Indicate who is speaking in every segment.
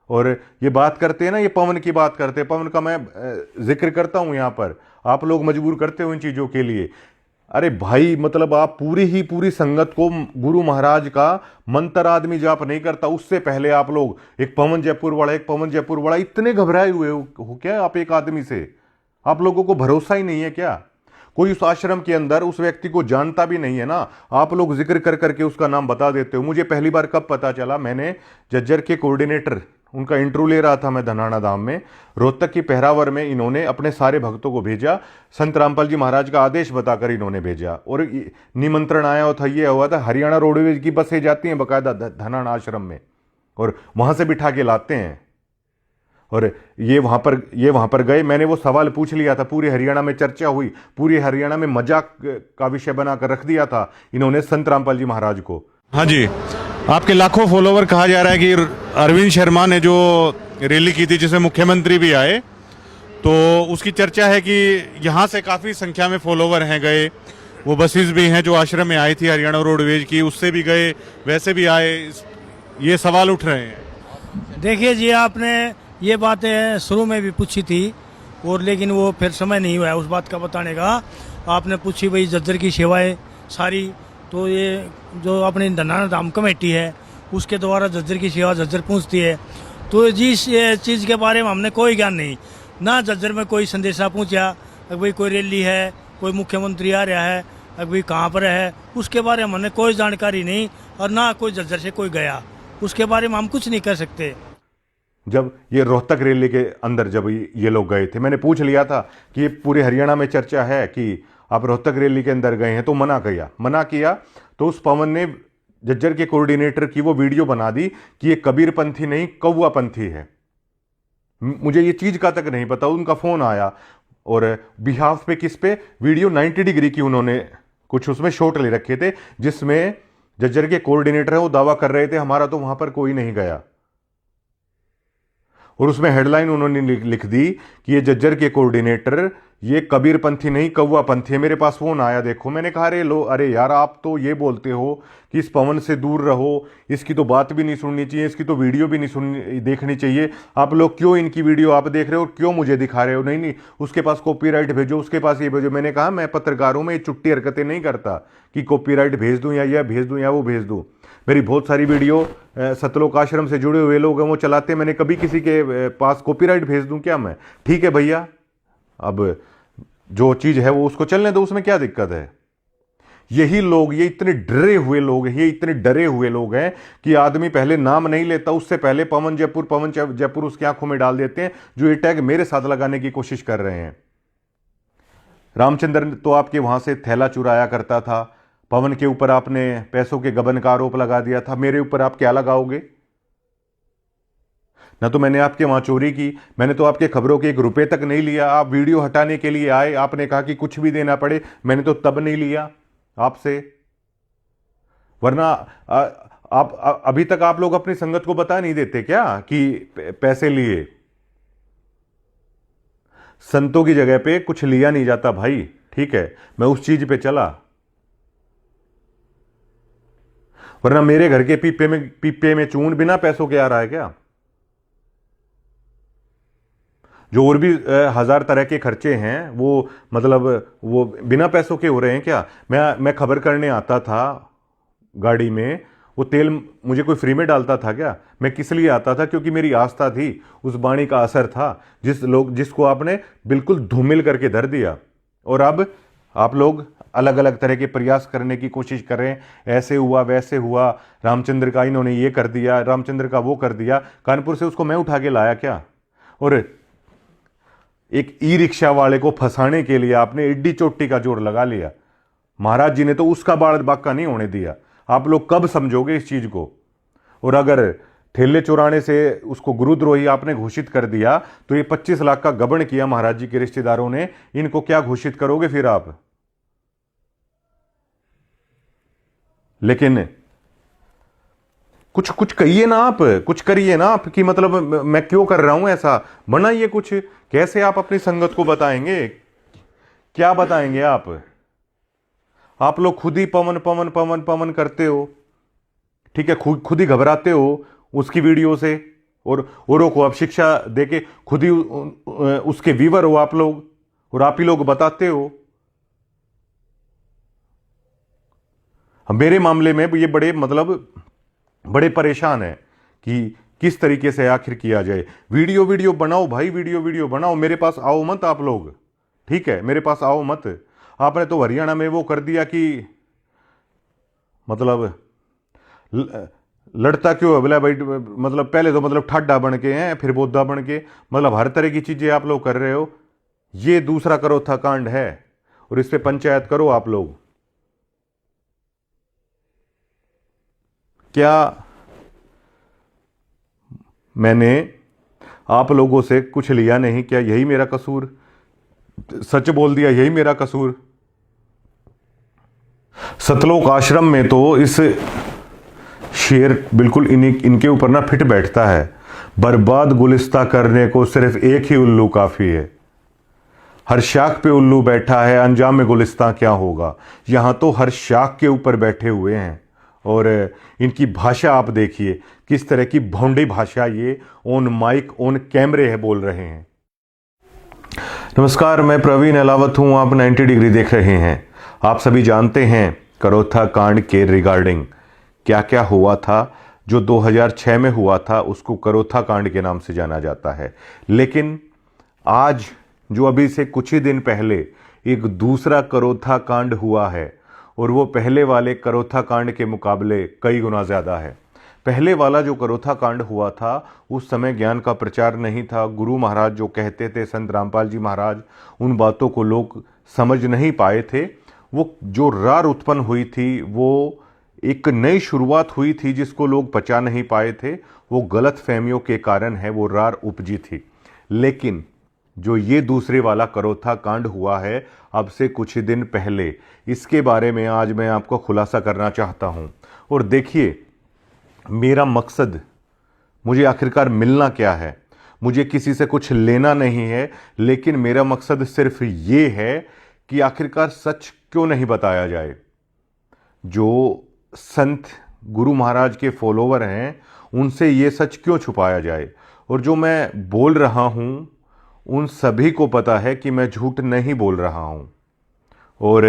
Speaker 1: और ये बात करते हैं ना, ये पवन की बात करते हैं, पवन का मैं जिक्र करता हूं यहां पर, आप लोग मजबूर करते हो इन चीजों के लिए। अरे भाई मतलब आप पूरी ही पूरी संगत को, गुरु महाराज का मंत्र आदमी जाप नहीं करता, उससे पहले आप लोग एक पवन जयपुर वाला, एक पवन जयपुर वाला, इतने घबराए हुए हो क्या आप एक आदमी से? आप लोगों को भरोसा ही नहीं है क्या? कोई उस आश्रम के अंदर उस व्यक्ति को जानता भी नहीं है ना, आप लोग जिक्र कर करके उसका नाम बता देते हो। मुझे पहली बार कब पता चला, मैंने जज्जर के कोऑर्डिनेटर, उनका इंटरव्यू ले रहा था मैं धनाना धाम में, रोहतक की पहरावर में इन्होंने अपने सारे भक्तों को भेजा, संत रामपाल जी महाराज का आदेश बताकर इन्होंने भेजा, और निमंत्रण आया था, ये हुआ था, हरियाणा रोडवेज की बसें जाती हैं बाकायदा धनाना आश्रम में, और वहां से बिठा के लाते हैं। और ये वहां पर गए, मैंने वो सवाल पूछ लिया था, पूरी हरियाणा में चर्चा हुई, पूरी हरियाणा में मजाक का विषय बनाकर रख दिया था इन्होंने संत रामपाल जी महाराज को।
Speaker 2: हाँ जी, आपके लाखों फॉलोवर, कहा जा रहा है कि अरविंद शर्मा ने जो रैली की थी जिसमें मुख्यमंत्री भी आए, तो उसकी चर्चा है कि यहाँ से काफ़ी संख्या में फॉलोवर हैं गए, वो बसेस भी हैं जो आश्रम में आई थी हरियाणा रोडवेज की, उससे भी गए, वैसे भी आए, ये सवाल उठ रहे हैं।
Speaker 3: देखिए जी, आपने ये बातें शुरू में भी पूछी थी, और लेकिन वो फिर समय नहीं हुआ उस बात का बताने का। आपने पूछी भाई जज्जर की सेवाएं सारी, तो ये जो अपनी धनाना धाम कमेटी है उसके द्वारा जज्जर की सेवा जज्जर पहुँचती है, तो जिस चीज़ के बारे में हमने कोई ज्ञान नहीं, ना जज्जर में कोई संदेशा पहुँचा, अगर भाई कोई रैली है, कोई मुख्यमंत्री आ रहा है, अगर भाई कहाँ पर है, उसके बारे में हमने कोई जानकारी नहीं, और ना कोई जज्जर से कोई गया, उसके बारे में हम कुछ नहीं कर सकते।
Speaker 1: जब ये रोहतक रैली के अंदर जब ये लोग गए थे, मैंने पूछ लिया था कि ये पूरे हरियाणा में चर्चा है कि आप रोहतक रैली के अंदर गए हैं, तो मना किया। तो उस पवन ने जज्जर के कोऑर्डिनेटर की वो वीडियो बना दी कि ये कबीर पंथी नहीं कौवा पंथी है। मुझे ये चीज का तक नहीं पता, उनका फोन आया, और बिहाफ पे किस पे वीडियो 90 डिग्री की उन्होंने कुछ उसमें शॉट ले रखे थे, जिसमें जज्जर के कोऑर्डिनेटर है वो दावा कर रहे थे हमारा तो वहां पर कोई नहीं गया, और उसमें हेडलाइन उन्होंने लिख दी कि ये जज्जर के कोऑर्डिनेटर ये कबीर पंथी नहीं कौवा पंथी है। मेरे पास फोन आया, देखो, मैंने कहा अरे यार आप तो ये बोलते हो कि इस पवन से दूर रहो, इसकी तो बात भी नहीं सुननी चाहिए, इसकी तो वीडियो भी नहीं देखनी चाहिए, आप लोग क्यों इनकी वीडियो आप देख रहे हो, क्यों मुझे दिखा रहे हो? नहीं, उसके पास कॉपीराइट भेजो, उसके पास ये भेजो। मैंने कहा मैं पत्रकार हूं, मैं ये चुट्टी हरकतें नहीं करता कि कॉपीराइट भेज दूं या यह भेज दूं या वो भेज दूं। मेरी बहुत सारी वीडियो सतलोक आश्रम से जुड़े हुए लोग हैं वो चलाते हैं, मैंने कभी किसी के पास कॉपीराइट भेज दूं क्या मैं? ठीक है भैया, अब जो चीज है वो उसको चलने दो, उसमें क्या दिक्कत है? यही लोग, ये इतने डरे हुए लोग हैं कि आदमी पहले नाम नहीं लेता, उससे पहले पवन जयपुर उसकी आंखों में डाल देते हैं, जो ये टैग मेरे साथ लगाने की कोशिश कर रहे हैं। रामचंद्र तो आपके वहां से थैला चुराया करता था, पवन के ऊपर आपने पैसों के गबन का आरोप लगा दिया था, मेरे ऊपर आप क्या लगाओगे? ना तो मैंने आपके वहां चोरी की, मैंने तो आपके खबरों के 1 रुपए तक नहीं लिया। आप वीडियो हटाने के लिए आए, आपने कहा कि कुछ भी देना पड़े, मैंने तो तब नहीं लिया आपसे, वरना आप अभी तक आप लोग अपनी संगत को बता नहीं देते क्या कि पैसे लिए? संतों की जगह पे कुछ लिया नहीं जाता भाई, ठीक है, मैं उस चीज पे चला, वरना मेरे घर के पीपे में चून बिना पैसों के आ रहा है क्या? जो और भी 1000 तरह के खर्चे हैं वो मतलब वो बिना पैसों के हो रहे हैं क्या? मैं खबर करने आता था गाड़ी में, वो तेल मुझे कोई फ्री में डालता था क्या? मैं किस लिए आता था? क्योंकि मेरी आस्था थी, उस वाणी का असर था, जिसको आपने बिल्कुल धूमिल करके धर दिया। और अब आप लोग अलग अलग तरह के प्रयास करने की कोशिश कर रहे हैं, ऐसे हुआ वैसे हुआ, रामचंद्र का इन्होंने ये कर दिया, रामचंद्र का वो कर दिया। कानपुर से उसको मैं उठा के लाया क्या? और एक ई रिक्शा वाले को फंसाने के लिए आपने एड्डी चोटी का जोर लगा लिया। महाराज जी ने तो उसका बाल बाका नहीं होने दिया। आप लोग कब समझोगे इस चीज को? और अगर ठेले चुराने से उसको गुरुद्रोही आपने घोषित कर दिया, तो ये 25 लाख का गबन किया महाराज जी के रिश्तेदारों ने, इनको क्या घोषित करोगे फिर आप? लेकिन कुछ कहिए ना आप, कुछ करिए ना आप, कि मतलब मैं क्यों कर रहा हूं ऐसा, बनाइए कुछ। कैसे आप अपनी संगत को बताएंगे? क्या बताएंगे आप? आप लोग खुद ही पवन पवन पवन पवन करते हो, ठीक है, खुद ही घबराते हो उसकी वीडियो से, और औरों को आप शिक्षा देके खुद ही उसके वीवर हो आप लोग, और आप ही लोग बताते हो। मेरे मामले में ये बड़े बड़े परेशान है कि किस तरीके से आखिर किया जाए। वीडियो बनाओ भाई, वीडियो बनाओ, मेरे पास आओ मत आप लोग, ठीक है, मेरे पास आओ मत। आपने तो हरियाणा में वो कर दिया कि लड़ता क्यों है बोला भाई, पहले तो ठाडा बन के हैं, फिर बोधा बन के, हर तरह की चीजें आप लोग कर रहे हो। ये दूसरा करोथा कांड है और इस पे पंचायत करो आप लोग। क्या मैंने आप लोगों से कुछ लिया नहीं? क्या यही मेरा कसूर? सच बोल दिया, यही मेरा कसूर? सतलोक आश्रम में तो इस शेर बिल्कुल इनके ऊपर ना फिट बैठता है। बर्बाद गुलिस्ता करने को सिर्फ एक ही उल्लू काफी है। हर शाख पे उल्लू बैठा है, अंजाम में गुलिस्ता क्या होगा। यहां तो हर शाख के ऊपर बैठे हुए हैं और इनकी भाषा आप देखिए, किस तरह की भौंडी भाषा ये ऑन माइक ऑन कैमरे है बोल रहे हैं। नमस्कार, मैं प्रवीण अलावत हूं, आप 90 डिग्री देख रहे हैं। आप सभी जानते हैं करोथा कांड के रिगार्डिंग क्या क्या हुआ था। जो 2006 में हुआ था उसको करोथा कांड के नाम से जाना जाता है, लेकिन आज जो अभी से कुछ ही दिन पहले एक दूसरा करोथा कांड हुआ है और वो पहले वाले करोथा कांड के मुकाबले कई गुना ज़्यादा है। पहले वाला जो करोथा कांड हुआ था उस समय ज्ञान का प्रचार नहीं था। गुरु महाराज जो कहते थे, संत रामपाल जी महाराज, उन बातों को लोग समझ नहीं पाए थे। वो जो रार उत्पन्न हुई थी वो एक नई शुरुआत हुई थी जिसको लोग पचा नहीं पाए थे। वो गलत फहमियों के कारण है वो रार उपजी थी। लेकिन जो ये दूसरे वाला करोथा कांड हुआ है अब से कुछ ही दिन पहले, इसके बारे में आज मैं आपको खुलासा करना चाहता हूं। और देखिए, मेरा मकसद, मुझे आखिरकार मिलना क्या है, मुझे किसी से कुछ लेना नहीं है, लेकिन मेरा मकसद सिर्फ ये है कि आखिरकार सच क्यों नहीं बताया जाए। जो संत गुरु महाराज के फॉलोवर हैं उनसे ये सच क्यों छुपाया जाए। और जो मैं बोल रहा हूं उन सभी को पता है कि मैं झूठ नहीं बोल रहा हूं। और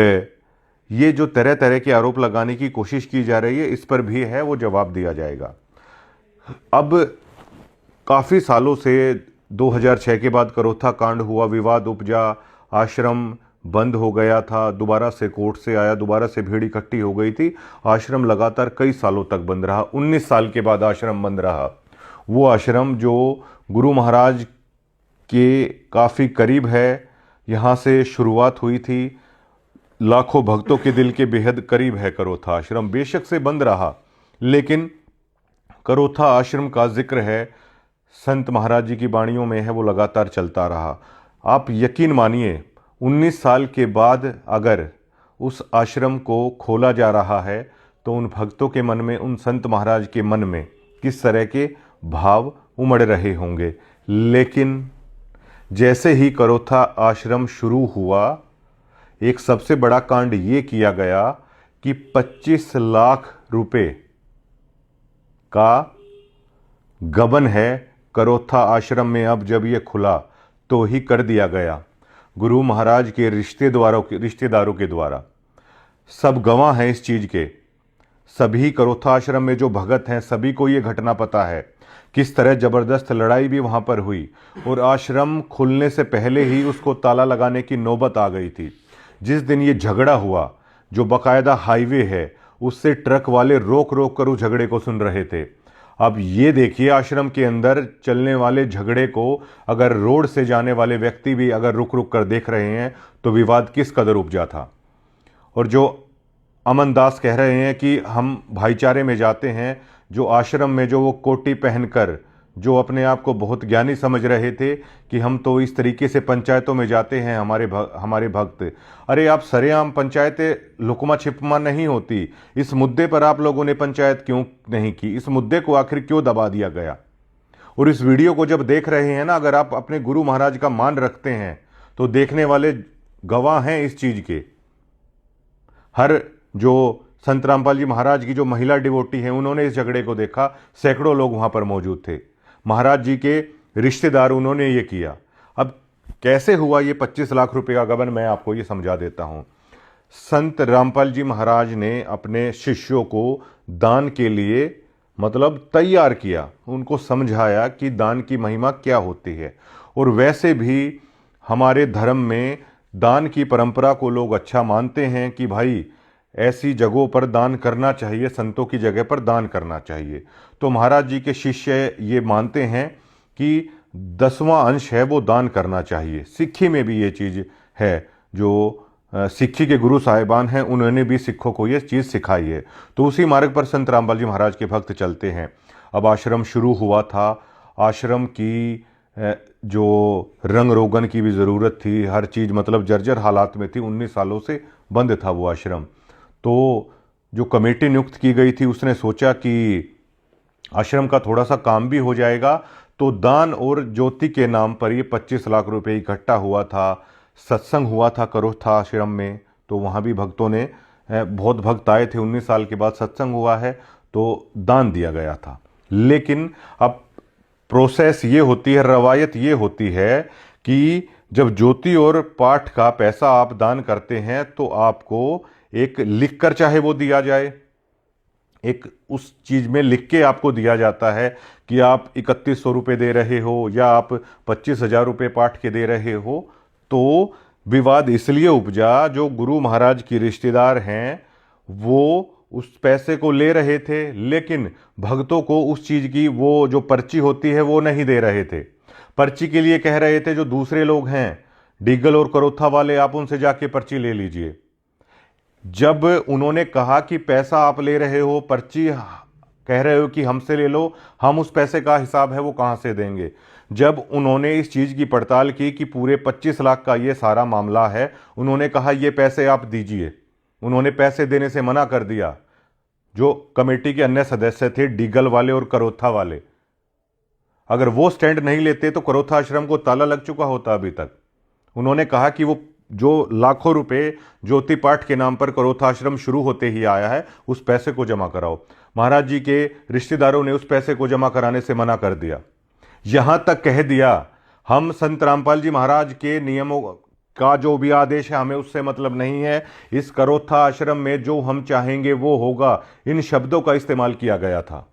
Speaker 1: ये जो तरह तरह के आरोप लगाने की कोशिश की जा रही है, इस पर भी है वो जवाब दिया जाएगा। अब काफ़ी सालों से 2006 के बाद करोथा कांड हुआ, विवाद उपजा, आश्रम बंद हो गया था, दोबारा से कोर्ट से आया, दोबारा से भीड़ इकट्ठी हो गई थी। आश्रम लगातार कई सालों तक बंद रहा। 19 साल के बाद आश्रम बंद रहा। वो आश्रम जो गुरु महाराज के काफ़ी करीब है, यहाँ से शुरुआत हुई थी, लाखों भक्तों के दिल के बेहद करीब है करोथा आश्रम। बेशक से बंद रहा, लेकिन करोथा आश्रम का जिक्र है, संत महाराज जी की वाणियों में है, वो लगातार चलता रहा। आप यकीन मानिए, 19 साल के बाद अगर उस आश्रम को खोला जा रहा है तो उन भक्तों के मन में, उन संत महाराज के मन में किस तरह के भाव उमड़ रहे होंगे। लेकिन जैसे ही करोथा आश्रम शुरू हुआ, एक सबसे बड़ा कांड ये किया गया कि 25 लाख रुपए का गबन है करोथा आश्रम में। अब जब ये खुला तो ही कर दिया गया गुरु महाराज के रिश्तेदारों के द्वारा। सब गवाह हैं इस चीज के। सभी करोथा आश्रम में जो भगत हैं सभी को ये घटना पता है, किस तरह जबरदस्त लड़ाई भी वहां पर हुई और आश्रम खुलने से पहले ही उसको ताला लगाने की नौबत आ गई थी। जिस दिन ये झगड़ा हुआ, जो बकायदा हाईवे है, उससे ट्रक वाले रोक रोक कर उस झगड़े को सुन रहे थे। अब ये देखिए, आश्रम के अंदर चलने वाले झगड़े को अगर रोड से जाने वाले व्यक्ति भी अगर रुक रुक कर देख रहे हैं तो विवाद किस कदर उपजा था। और जो अमन दास कह रहे हैं कि हम भाईचारे में जाते हैं, जो आश्रम में जो वो कोटी पहनकर जो अपने आप को बहुत ज्ञानी समझ रहे थे कि हम तो इस तरीके से पंचायतों में जाते हैं हमारे भक्त। अरे आप सरेआम पंचायतें लुकमा छिपमा नहीं होती। इस मुद्दे पर आप लोगों ने पंचायत क्यों नहीं की? इस मुद्दे को आखिर क्यों दबा दिया गया? और इस वीडियो को जब देख रहे हैं ना, अगर आप अपने गुरु महाराज का मान रखते हैं तो देखने वाले गवाह हैं इस चीज के। हर जो संत रामपाल जी महाराज की जो महिला डिवोटी हैं उन्होंने इस झगड़े को देखा, सैकड़ों लोग वहां पर मौजूद थे। महाराज जी के रिश्तेदार, उन्होंने ये किया। अब कैसे हुआ ये 25 लाख रुपए का गबन, मैं आपको ये समझा देता हूं। संत रामपाल जी महाराज ने अपने शिष्यों को दान के लिए मतलब तैयार किया, उनको समझाया कि दान की महिमा क्या होती है। और वैसे भी हमारे धर्म में दान की परंपरा को लोग अच्छा मानते हैं कि भाई ऐसी जगहों पर दान करना चाहिए, संतों की जगह पर दान करना चाहिए। तो महाराज जी के शिष्य ये मानते हैं कि 10वां अंश है वो दान करना चाहिए। सिक्खी में भी ये चीज़ है, जो सिक्खी के गुरु साहिबान हैं उन्होंने भी सिखों को ये चीज़ सिखाई है। तो उसी मार्ग पर संत रामपाल जी महाराज के भक्त चलते हैं। अब आश्रम शुरू हुआ था, आश्रम की जो रंग रोगन की भी ज़रूरत थी, हर चीज़ मतलब जर्जर हालात में थी, 19 सालों से बंद था वो आश्रम। तो जो कमेटी नियुक्त की गई थी उसने सोचा कि आश्रम का थोड़ा सा काम भी हो जाएगा, तो दान और ज्योति के नाम पर ये 25 लाख रुपए इकट्ठा हुआ था। सत्संग हुआ था करोथा आश्रम में, तो वहाँ भी भक्तों ने बहुत भक्त आए थे। 19 साल के बाद सत्संग हुआ है तो दान दिया गया था। लेकिन अब प्रोसेस ये होती है, रवायत ये होती है कि जब ज्योति और पाठ का पैसा आप दान करते हैं तो आपको एक लिख कर चाहे वो दिया जाए, एक उस चीज में लिख के आपको दिया जाता है कि आप 3100 रुपये दे रहे हो या आप 25,000 रुपये पाठ के दे रहे हो। तो विवाद इसलिए उपजा, जो गुरु महाराज की रिश्तेदार हैं वो उस पैसे को ले रहे थे, लेकिन भक्तों को उस चीज की वो जो पर्ची होती है वो नहीं दे रहे थे। पर्ची के लिए कह रहे थे जो दूसरे लोग हैं, डिगल और करोथा वाले, आप उनसे जाके पर्ची ले लीजिए। जब उन्होंने कहा कि पैसा आप ले रहे हो, पर्ची कह रहे हो कि हमसे ले लो, हम उस पैसे का हिसाब है वो कहां से देंगे। जब उन्होंने इस चीज की पड़ताल की कि पूरे 25 लाख का ये सारा मामला है, उन्होंने कहा ये पैसे आप दीजिए। उन्होंने पैसे देने से मना कर दिया। जो कमेटी के अन्य सदस्य थे, डिगल वाले और करोथा वाले, अगर वो स्टैंड नहीं लेते तो करोथा आश्रम को ताला लग चुका होता अभी तक। उन्होंने कहा कि वो जो लाखों रुपए ज्योति पाठ के नाम पर करोथा आश्रम शुरू होते ही आया है, उस पैसे को जमा कराओ। महाराज जी के रिश्तेदारों ने उस पैसे को जमा कराने से मना कर दिया। यहां तक कह दिया, हम संत रामपाल जी महाराज के नियमों का जो भी आदेश है हमें उससे मतलब नहीं है, इस करोथा आश्रम में जो हम चाहेंगे वो होगा। इन शब्दों का इस्तेमाल किया गया था।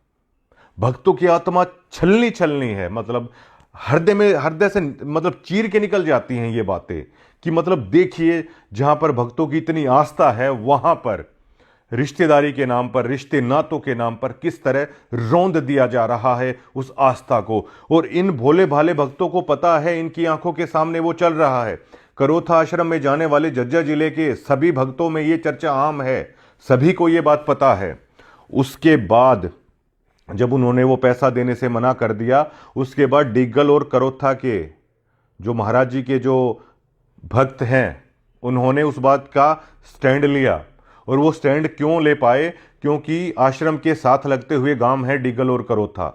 Speaker 1: भक्तों की आत्मा छलनी छलनी है, मतलब हृदय से मतलब चीर के निकल जाती हैं ये बातें कि मतलब देखिए, जहां पर भक्तों की इतनी आस्था है वहां पर रिश्तेदारी के नाम पर, रिश्ते नातों के नाम पर किस तरह रौंद दिया जा रहा है उस आस्था को। और इन भोले भाले भक्तों को पता है, इनकी आंखों के सामने वो चल रहा है। करोथा आश्रम में जाने वाले झज्जर जिले के सभी भक्तों में ये चर्चा आम है, सभी को ये बात पता है। उसके बाद जब उन्होंने वो पैसा देने से मना कर दिया, उसके बाद डिग्गल और करोथा के जो महाराज जी के जो भक्त हैं उन्होंने उस बात का स्टैंड लिया। और वो स्टैंड क्यों ले पाए? क्योंकि आश्रम के साथ लगते हुए गांव है डिग्गल और करोथा,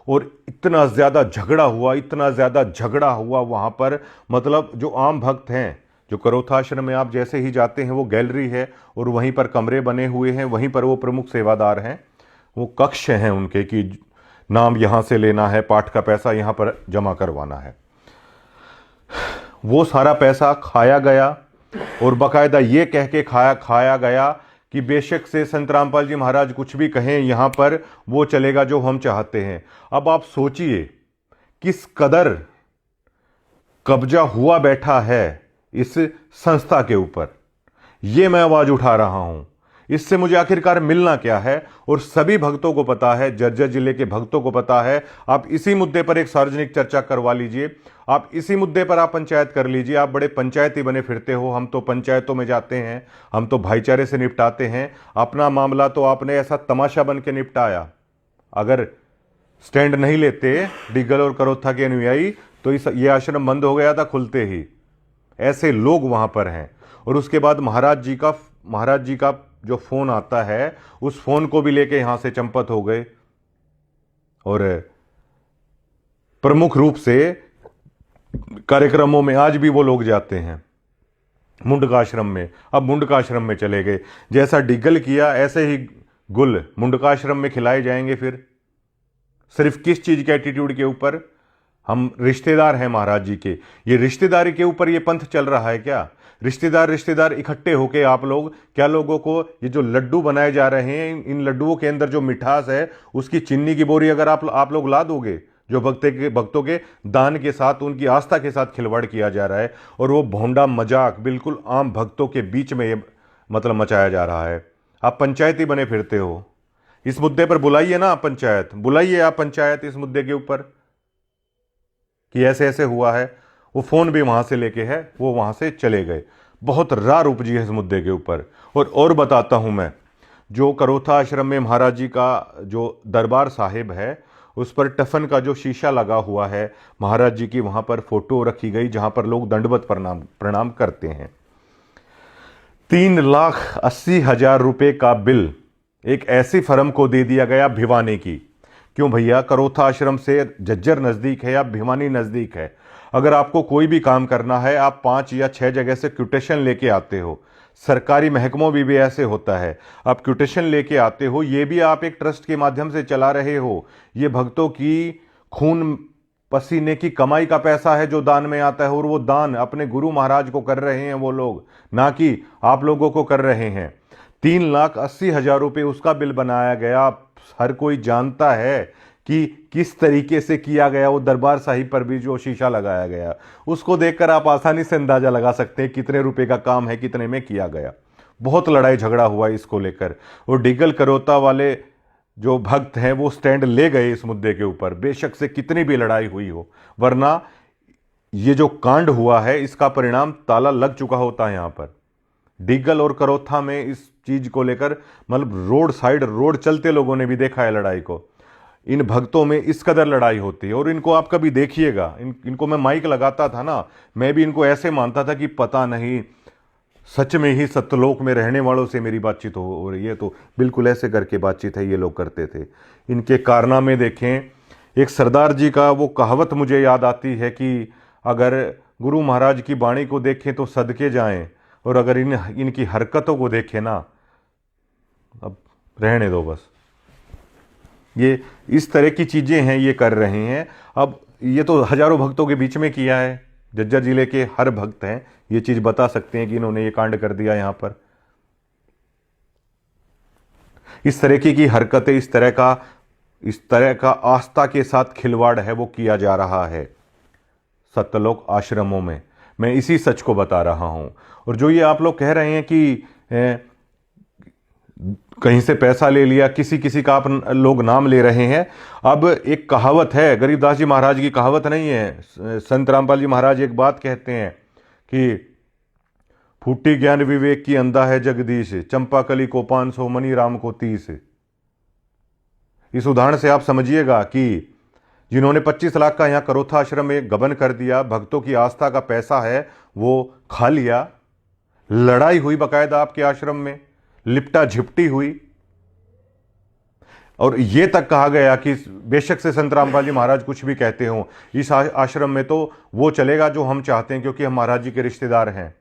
Speaker 1: और इतना ज़्यादा झगड़ा हुआ, इतना ज़्यादा झगड़ा हुआ वहाँ पर, मतलब जो आम भक्त हैं, जो करोथा आश्रम में आप जैसे ही जाते हैं वो गैलरी है और वहीं पर कमरे बने हुए हैं, वहीं पर वो प्रमुख सेवादार हैं, वो कक्ष हैं उनके कि नाम यहाँ से लेना है, पाठ का पैसा यहाँ पर जमा करवाना है। वो सारा पैसा खाया गया और बाकायदा ये कह के खाया गया कि बेशक से संत रामपाल जी महाराज कुछ भी कहें, यहाँ पर वो चलेगा जो हम चाहते हैं। अब आप सोचिए किस कदर कब्जा हुआ बैठा है इस संस्था के ऊपर। ये मैं आवाज उठा रहा हूं, इससे मुझे आखिरकार मिलना क्या है। और सभी भक्तों को पता है, झज्जर जिले के भक्तों को पता है। आप इसी मुद्दे पर एक सार्वजनिक चर्चा करवा लीजिए, आप इसी मुद्दे पर आप पंचायत कर लीजिए। आप बड़े पंचायती बने फिरते हो, हम तो पंचायतों में जाते हैं, हम तो भाईचारे से निपटाते हैं। अपना मामला तो आपने ऐसा तमाशा बन के निपटाया। अगर स्टैंड नहीं लेते डिग्गल और करोथा के अनुयायी तो ये आश्रम बंद हो गया था खुलते ही। ऐसे लोग वहां पर हैं। और उसके बाद महाराज जी का जो फोन आता है, उस फोन को भी लेके यहां से चंपत हो गए। और प्रमुख रूप से कार्यक्रमों में आज भी वो लोग जाते हैं मुंडका आश्रम में। अब मुंडका आश्रम में चले गए, जैसा डिग्गल किया ऐसे ही गुल मुंडका आश्रम में खिलाए जाएंगे। फिर सिर्फ किस चीज के एटीट्यूड के ऊपर? हम रिश्तेदार हैं महाराज जी के, ये रिश्तेदारी के ऊपर ये पंथ चल रहा है क्या? रिश्तेदार इकट्ठे होके आप लोग क्या लोगों को ये जो लड्डू बनाए जा रहे हैं, इन लड्डुओं के अंदर जो मिठास है उसकी चीनी की बोरी अगर आप लोग ला दोगे, जो भक्तों के दान के साथ, उनकी आस्था के साथ खिलवाड़ किया जा रहा है और वो भोंडा मजाक बिल्कुल आम भक्तों के बीच में ये मतलब मचाया जा रहा है। आप पंचायती बने फिरते हो। इस मुद्दे पर बुलाइए ना, पंचायत बुलाइए, आप पंचायत इस मुद्दे के ऊपर कि ऐसे ऐसे हुआ है। वो फोन भी वहां से लेके है, वो वहां से चले गए। बहुत रार उपजी है इस मुद्दे के ऊपर। और बताता हूं मैं, जो करोथा आश्रम में महाराज जी का जो दरबार साहिब है, उस पर टफन का जो शीशा लगा हुआ है, महाराज जी की वहां पर फोटो रखी गई जहां पर लोग दंडवत प्रणाम करते हैं। 3,80,000 रुपए का बिल एक ऐसी फर्म को दे दिया गया भिवानी की। क्यों भैया? करोथा आश्रम से झज्जर नजदीक है या भिवानी नजदीक है। अगर आपको कोई भी काम करना है, आप 5 या 6 जगह से क्यूटेशन लेके आते हो। सरकारी महकमों में भी ऐसे होता है, आप क्यूटेशन लेके आते हो, ये भी आप एक ट्रस्ट के माध्यम से चला रहे हो। ये भक्तों की खून पसीने की कमाई का पैसा है जो दान में आता है, और वो दान अपने गुरु महाराज को कर रहे हैं वो लोग, ना कि आप लोगों को कर रहे हैं। 3,80,000 रुपए उसका बिल बनाया गया। हर कोई जानता है कि किस तरीके से किया गया। वो दरबार साहिब पर भी जो शीशा लगाया गया, उसको देखकर आप आसानी से अंदाजा लगा सकते हैं कितने रुपए का काम है, कितने में किया गया। बहुत लड़ाई झगड़ा हुआ इसको लेकर, और डिगल करोता वाले जो भक्त हैं वो स्टैंड ले गए इस मुद्दे के ऊपर, बेशक से कितनी भी लड़ाई हुई हो। वरना ये जो कांड हुआ है इसका परिणाम ताला लग चुका होता है। यहां पर डिगल और करोथा में इस चीज को लेकर मतलब रोड चलते लोगों ने भी देखा है लड़ाई को। इन भक्तों में इस कदर लड़ाई होती है। और इनको आप कभी देखिएगा, इनको मैं माइक लगाता था ना, मैं भी इनको ऐसे मानता था कि पता नहीं सच में ही सत्यलोक में रहने वालों से मेरी बातचीत हो रही है। तो बिल्कुल ऐसे करके बातचीत है ये लोग करते थे। इनके कारनामे देखें। एक सरदार जी का वो कहावत मुझे याद आती है कि अगर गुरु महाराज की वाणी को देखें तो सदके जाएं, और अगर इनकी हरकतों को देखें ना, अब रहने दो बस। ये इस तरह की चीजें हैं ये कर रहे हैं। अब ये तो हजारों भक्तों के बीच में किया है। झज्जर जिले के हर भक्त हैं ये चीज बता सकते हैं कि इन्होंने ये कांड कर दिया। यहां पर इस तरह की हरकतें, इस तरह का आस्था के साथ खिलवाड़ है वो किया जा रहा है सत्यलोक आश्रमों में। मैं इसी सच को बता रहा हूं। और जो ये आप लोग कह रहे हैं कि कहीं से पैसा ले लिया, किसी का आप लोग नाम ले रहे हैं। अब एक कहावत है, गरीबदास जी महाराज की कहावत नहीं है, संत रामपाल जी महाराज एक बात कहते हैं कि फूटी ज्ञान विवेक की अंधा है जगदीश, चंपाकली को 500 मनी राम को 30। इस उदाहरण से आप समझिएगा कि जिन्होंने 25 लाख का यहां करोथा आश्रम में गबन कर दिया, भक्तों की आस्था का पैसा है वो खा लिया। लड़ाई हुई बकायदा आपके आश्रम में, लिपटा झिपटी हुई, और यह तक कहा गया कि बेशक से संत रामपाल जी महाराज कुछ भी कहते हो, इस आश्रम में तो वो चलेगा जो हम चाहते हैं, क्योंकि हम महाराज जी के रिश्तेदार हैं।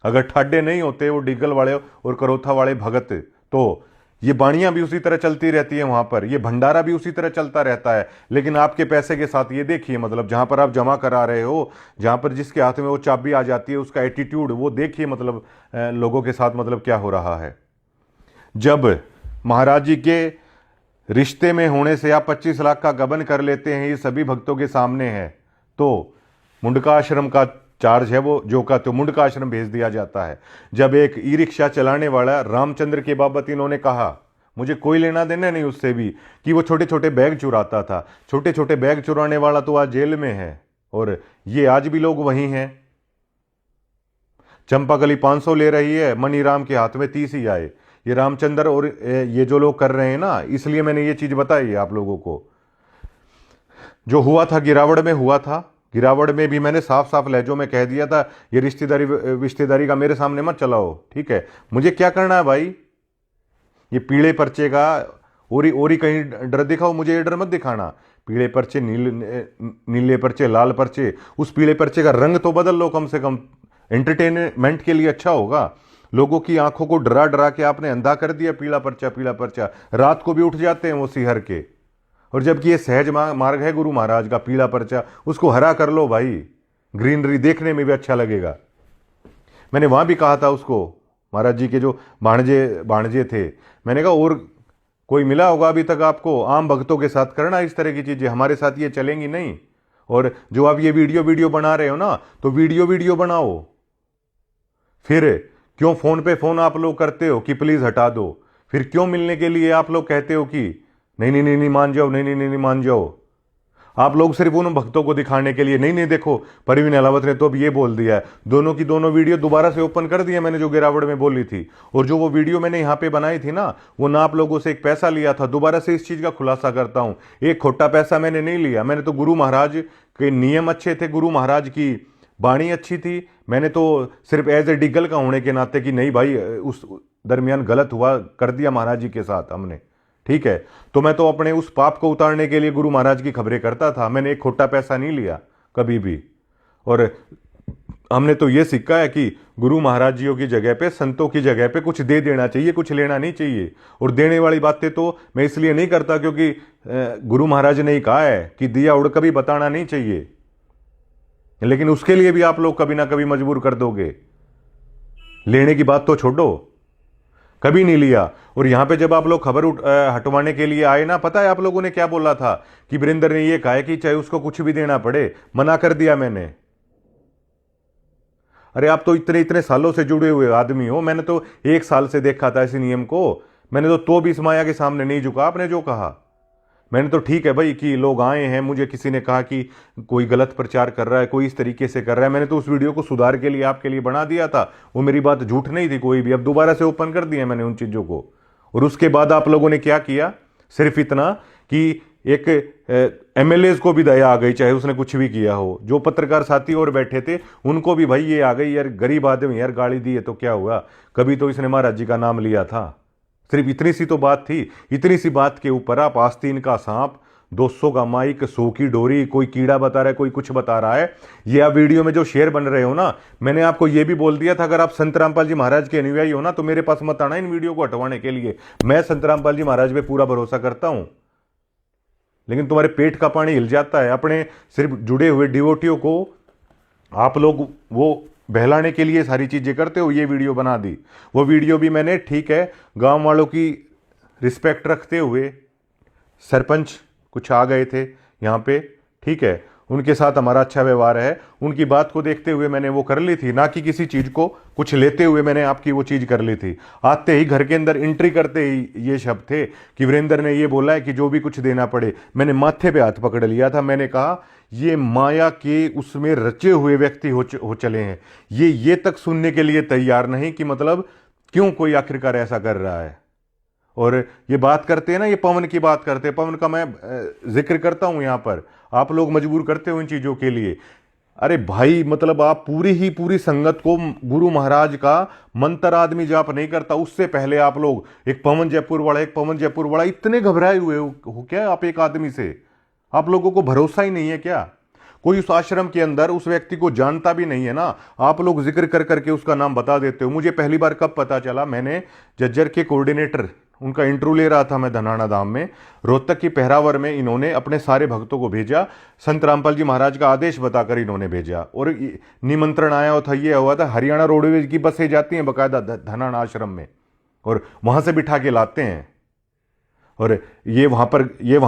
Speaker 1: अगर ठाड्डे नहीं होते वो डिगल वाले और करोथा वाले भगत, तो ये बाणियां भी उसी तरह चलती रहती है वहां पर, ये भंडारा भी उसी तरह चलता रहता है। लेकिन आपके पैसे के साथ ये देखिए, मतलब जहां पर आप जमा करा रहे हो, जहां पर जिसके हाथ में वो चाबी आ जाती है, उसका एटीट्यूड वो देखिए, मतलब लोगों के साथ मतलब क्या हो रहा है। जब महाराज जी के रिश्ते में होने से आप 25 लाख का गबन कर लेते हैं, ये सभी भक्तों के सामने है, तो मुंडका आश्रम का चार्ज है वो जो का तो मुंडका आश्रम भेज दिया जाता है। जब एक ई रिक्शा चलाने वाला रामचंद्र के बाबत इन्होंने कहा, मुझे कोई लेना देना नहीं उससे भी, कि वो छोटे छोटे बैग चुराता था, छोटे छोटे बैग चुराने वाला तो आज जेल में है, और ये आज भी लोग वहीं हैं। चंपाकली 500 ले रही है, मनीराम के हाथ में 30 ही आए। ये रामचंद्र और ये जो लोग कर रहे हैं ना, इसलिए मैंने ये चीज बताई है आप लोगों को। जो हुआ था गिरावड़ में हुआ था, गिरावड़ में भी मैंने साफ साफ लहजों में कह दिया था, ये रिश्तेदारी का मेरे सामने मत चलाओ, ठीक है। मुझे क्या करना है भाई, ये पीले पर्चे का ओरी कहीं डर दिखाओ, मुझे ये डर मत दिखाना। पीले पर्चे, नीले पर्चे, लाल पर्चे, उस पीले पर्चे का रंग तो बदल लो कम से कम, एंटरटेनमेंट के लिए अच्छा होगा। लोगों की आंखों को डरा डरा के आपने अंधा कर दिया, पीला पर्चा पीला पर्चा। रात को भी उठ जाते हैं वो सिहर के, और जबकि ये सहज मार्ग है गुरु महाराज का, पीला पर्चा, उसको हरा कर लो भाई, ग्रीनरी देखने में भी अच्छा लगेगा। मैंने वहां भी कहा था उसको, महाराज जी के जो भाणजे थे, मैंने कहा और कोई मिला होगा अभी तक आपको, आम भक्तों के साथ करना इस तरह की चीजें, हमारे साथ ये चलेंगी नहीं। और जो आप ये वीडियो बना रहे हो ना, तो वीडियो बनाओ, फिर क्यों फोन पे फोन आप लोग करते हो कि प्लीज हटा दो, फिर क्यों मिलने के लिए आप लोग कहते हो कि नहीं मान जाओ, नहीं मान जाओ। आप लोग सिर्फ उन भक्तों को दिखाने के लिए, नहीं देखो परवीन अलावत ने तो अब ये बोल दिया है, दोनों की दोनों वीडियो दोबारा से ओपन कर दिया मैंने, जो गिरावट में बोली थी, और जो वो वीडियो मैंने यहाँ पे बनाई थी ना, वो ना आप लोगों से एक पैसा लिया था। दोबारा से इस चीज का खुलासा करता हूं, एक खोटा पैसा मैंने नहीं लिया, मैंने तो गुरु महाराज के नियम अच्छे थे, गुरु महाराज की वाणी अच्छी थी, मैंने तो सिर्फ एज ए डीगल का होने के नाते कि नहीं भाई उस दरमियान गलत हुआ, कर दिया महाराज जी के साथ हमने, ठीक है, तो मैं तो अपने उस पाप को उतारने के लिए गुरु महाराज की खबरें करता था, मैंने एक खोटा पैसा नहीं लिया कभी भी। और हमने तो ये सीखा है कि गुरु महाराज जियों की जगह पे, संतों की जगह पे कुछ दे देना चाहिए, कुछ लेना नहीं चाहिए। और देने वाली बातें तो मैं इसलिए नहीं करता क्योंकि गुरु महाराज ने ही कहा है कि दिया उड़ कभी बताना नहीं चाहिए, लेकिन उसके लिए भी आप लोग कभी ना कभी मजबूर कर दोगे। लेने की बात तो छोड़ो, कभी नहीं लिया। और यहां पे जब आप लोग खबर हटवाने के लिए आए ना, पता है आप लोगों ने क्या बोला था कि वीरेंद्र ने ये कहा है कि चाहे उसको कुछ भी देना पड़े, मना कर दिया मैंने। अरे आप तो इतने सालों से जुड़े हुए आदमी हो, मैंने तो 1 साल से देखा था इस नियम को, मैंने तो भी इस माया के सामने नहीं झुका। आपने जो कहा, मैंने तो ठीक है भाई कि लोग आए हैं, मुझे किसी ने कहा कि कोई गलत प्रचार कर रहा है, कोई इस तरीके से कर रहा है, मैंने तो उस वीडियो को सुधार के लिए आपके लिए बना दिया था, वो मेरी बात झूठ नहीं थी कोई भी। अब दोबारा से ओपन कर दिया मैंने उन चीजों को। और उसके बाद आप लोगों ने क्या किया, सिर्फ इतना कि एक एमएलए को भी दया आ गई, चाहे उसने कुछ भी किया हो। जो पत्रकार साथी और बैठे थे उनको भी भाई ये आ गई, यार गरीब आदमी यार, गाली दी है तो क्या हुआ, कभी तो इसने महाराज जी का नाम लिया था। सिर्फ इतनी सी तो बात थी, इतनी सी बात के ऊपर आप आस्तीन का सांप, 200 का माइक, 100 की डोरी, कोई कीड़ा बता रहा है, कोई कुछ बता रहा है। ये आप वीडियो में जो शेयर बन रहे हो ना, मैंने आपको ये भी बोल दिया था अगर आप संत रामपाल जी महाराज के अनुयायी हो ना, तो मेरे पास मत आना इन वीडियो को हटवाने के लिए। मैं संत रामपाल जी महाराज पे पूरा भरोसा करता हूं, लेकिन तुम्हारे पेट का पानी हिल जाता है। अपने सिर्फ जुड़े हुए डिवोटियों को आप लोग वो बहलाने के लिए सारी चीजें करते हो। ये वीडियो बना दी, वो वीडियो भी मैंने, ठीक है, गांव वालों की रिस्पेक्ट रखते हुए, सरपंच कुछ आ गए थे यहाँ पे, ठीक है, उनके साथ हमारा अच्छा व्यवहार है, उनकी बात को देखते हुए मैंने वो कर ली थी, ना कि किसी चीज को कुछ लेते हुए मैंने आपकी वो चीज कर ली थी। आते ही घर के अंदर एंट्री करते ही ये शब्द थे कि वीरेंद्र ने ये बोला है कि जो भी कुछ देना पड़े। मैंने माथे पे हाथ पकड़ लिया था, मैंने कहा ये माया के उसमें रचे हुए व्यक्ति हो चले हैं, ये तक सुनने के लिए तैयार नहीं कि मतलब क्यों कोई आखिरकार ऐसा कर रहा है। और ये बात करते हैं ना, ये पवन की बात करते हैं, पवन का मैं जिक्र करता हूं यहां पर, आप लोग मजबूर करते हो इन चीजों के लिए। अरे भाई मतलब आप पूरी संगत को, गुरु महाराज का मंत्र आदमी जाप नहीं करता, उससे पहले आप लोग एक पवन जयपुर वाला इतने घबराए हुए हो क्या आप एक आदमी से? आप लोगों को भरोसा ही नहीं है क्या? कोई उस आश्रम के अंदर उस व्यक्ति को जानता भी नहीं है ना, आप लोग जिक्र कर करके उसका नाम बता देते हो। मुझे पहली बार कब पता चला, मैंने जज्जर के कोऑर्डिनेटर, उनका इंटरव्यू ले रहा था मैं धनाना धाम में, रोहतक की पहरावर में इन्होंने अपने सारे भक्तों को भेजा, संत रामपाल जी महाराज का आदेश बताकर इन्होंने भेजा। और निमंत्रण आया था, ये हुआ था, हरियाणा रोडवेज की बसें जाती हैं बाकायदा धनाना आश्रम में, और वहां से बिठा के लाते हैं। और ये वहां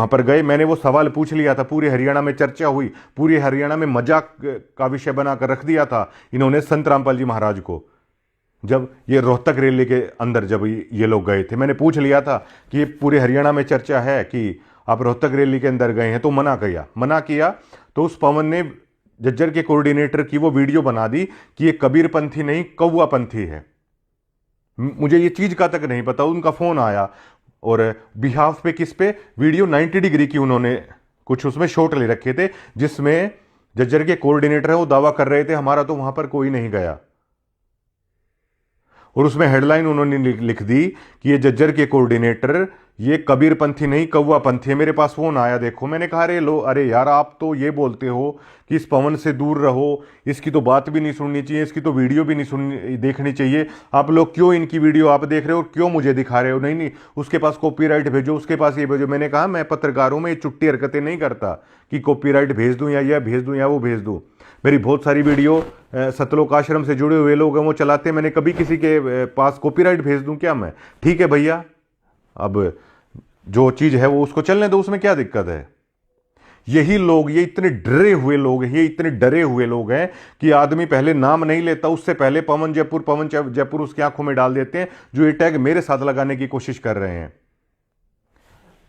Speaker 1: पर गए, मैंने वो सवाल पूछ लिया था, पूरे हरियाणा में चर्चा हुई, पूरे हरियाणा में मजाक का विषय बनाकर रख दिया था इन्होंने संत रामपाल जी महाराज को। जब ये रोहतक रैली के अंदर जब ये लोग गए थे, मैंने पूछ लिया था कि ये पूरे हरियाणा में चर्चा है कि आप रोहतक रैली के अंदर गए हैं, तो मना किया। तो उस पवन ने जज्जर के कोऑर्डिनेटर की वो वीडियो बना दी कि ये कबीर पंथी नहीं कौवा पंथी है। मुझे ये चीज का तक नहीं पता, उनका फोन आया और बिहाफ पे किस पे वीडियो 90 डिग्री की उन्होंने कुछ उसमें शॉट ले रखे थे, जिसमें जज्जर के कोऑर्डिनेटर है वो दावा कर रहे थे हमारा तो वहां पर कोई नहीं गया। और उसमें हेडलाइन उन्होंने लिख दी कि ये जज्जर के कोऑर्डिनेटर ये कबीर पंथी नहीं, कौवा पंथी है। मेरे पास फोन आया, देखो, मैंने कहा अरे यार, आप तो ये बोलते हो कि इस पवन से दूर रहो, इसकी तो बात भी नहीं सुननी चाहिए, इसकी तो वीडियो भी नहीं देखनी चाहिए, आप लोग क्यों इनकी वीडियो आप देख रहे हो, क्यों मुझे दिखा रहे हो? नहीं, उसके पास कॉपीराइट भेजो, उसके पास ये भेजो। मैंने कहा मैं पत्रकार हूं, मैं ये चुट्टी हरकतें नहीं करता कि कॉपीराइट भेज दूं या यह भेज दूं या वो भेज दूं। मेरी बहुत सारी वीडियो सतलोक आश्रम से जुड़े हुए लोग हैं, वो चलाते हैं, मैंने कभी किसी के पास कॉपीराइट भेज दूं क्या मैं? ठीक है भैया, अब जो चीज है वो उसको चलने दो, उसमें क्या दिक्कत है? यही लोग, ये इतने डरे हुए लोग हैं, ये इतने डरे हुए लोग हैं कि आदमी पहले नाम नहीं लेता, उससे पहले पवन जयपुर उसकी आंखों में डाल देते हैं, जो ये टैग मेरे साथ लगाने की कोशिश कर रहे हैं।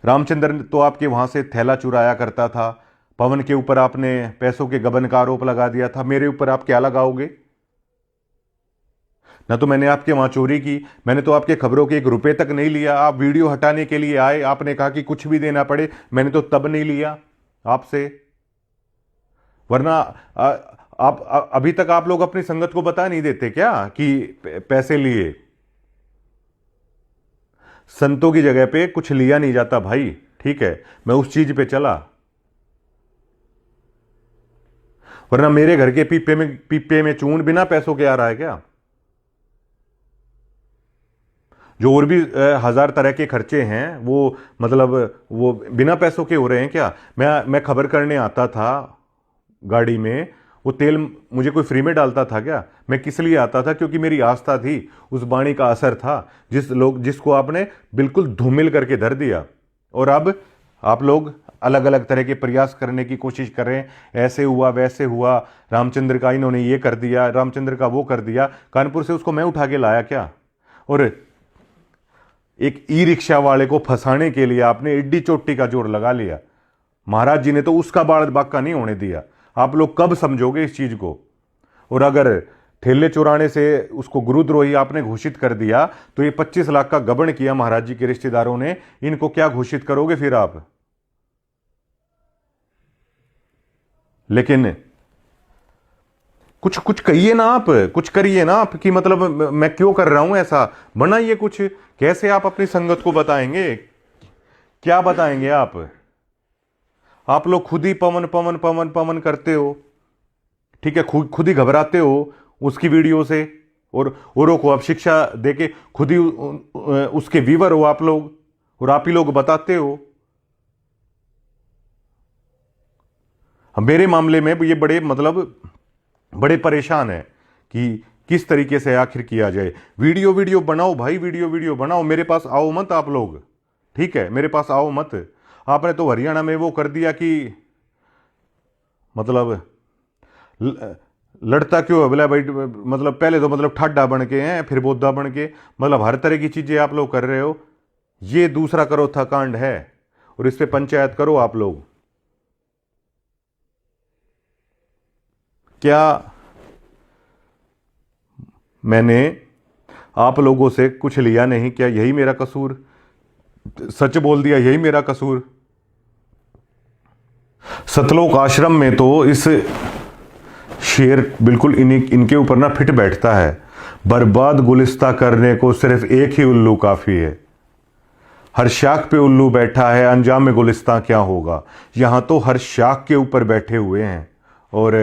Speaker 1: रामचंद्र तो आपके वहां से थैला चुराया करता था, पवन के ऊपर आपने पैसों के गबन का आरोप लगा दिया था, मेरे ऊपर आप क्या लगाओगे? ना तो मैंने आपके वहां चोरी की, मैंने तो आपके खबरों के 1 रुपए तक नहीं लिया। आप वीडियो हटाने के लिए आए, आपने कहा कि कुछ भी देना पड़े, मैंने तो तब नहीं लिया आपसे, वरना आप अभी तक आप लोग अपनी संगत को बता नहीं देते क्या कि पैसे लिए? संतों की जगह पे कुछ लिया नहीं जाता भाई, ठीक है, मैं उस चीज पे चला, वरना मेरे घर के पीपे में चून बिना पैसों के आ रहा है क्या? जो और भी 1000 तरह के खर्चे हैं, वो मतलब वो बिना पैसों के हो रहे हैं क्या? मैं खबर करने आता था गाड़ी में, वो तेल मुझे कोई फ्री में डालता था क्या? मैं किस लिए आता था? क्योंकि मेरी आस्था थी, उस वाणी का असर था, जिसको आपने बिल्कुल धूमिल करके धर दिया। और अब आप लोग अलग अलग तरह के प्रयास करने की कोशिश कर रहे हैं, ऐसे हुआ वैसे हुआ, रामचंद्र का इन्होंने ये कर दिया, रामचंद्र का वो कर दिया। कानपुर से उसको मैं उठा के लाया क्या? और एक ई रिक्शा वाले को फंसाने के लिए आपने एड्डी चोटी का जोर लगा लिया। महाराज जी ने तो उसका बाल बाका नहीं होने दिया। आप लोग कब समझोगे इस चीज को? और अगर ठेले चुराने से उसको गुरुद्रोही आपने घोषित कर दिया, तो ये 25 लाख का गबन किया महाराज जी के रिश्तेदारों ने, इनको क्या घोषित करोगे फिर आप? लेकिन कुछ कहिए ना, आप कुछ करिए ना आप, कि मतलब मैं क्यों कर रहा हूं ऐसा, बनाइए कुछ। कैसे आप अपनी संगत को बताएंगे? क्या बताएंगे आप? आप लोग खुद ही पवन पवन पवन पवन करते हो, ठीक है, खुद ही घबराते हो उसकी वीडियो से, और औरों को आप शिक्षा देके खुद ही उसके व्यूअर हो आप लोग, और आप ही लोग बताते हो। मेरे मामले में ये बड़े परेशान है कि किस तरीके से आखिर किया जाए। वीडियो बनाओ भाई, वीडियो बनाओ, मेरे पास आओ मत आप लोग, ठीक है, मेरे पास आओ मत। आपने तो हरियाणा में वो कर दिया कि मतलब लड़ता क्यों है बोला भाई, मतलब पहले तो मतलब ठाडा बन के हैं, फिर बोधा बन के, मतलब हर तरह की चीजें आप लोग कर रहे हो। ये दूसरा करो था कांड है, और इस पे पंचायत करो आप लोग। क्या मैंने आप लोगों से कुछ लिया नहीं? क्या यही मेरा कसूर? सच बोल दिया, यही मेरा कसूर? सतलोक आश्रम में तो इस शेर बिल्कुल इनके ऊपर ना फिट बैठता है। बर्बाद गुलिस्ता करने को सिर्फ एक ही उल्लू काफी है। हर शाख पे उल्लू बैठा है, अंजाम में गुलिस्ता क्या होगा। यहां तो हर शाख के ऊपर बैठे हुए हैं, और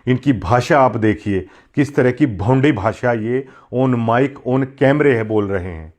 Speaker 1: इनकी भाषा आप देखिए, किस तरह की भौंडी भाषा ये ऑन माइक ऑन कैमरे है बोल रहे हैं।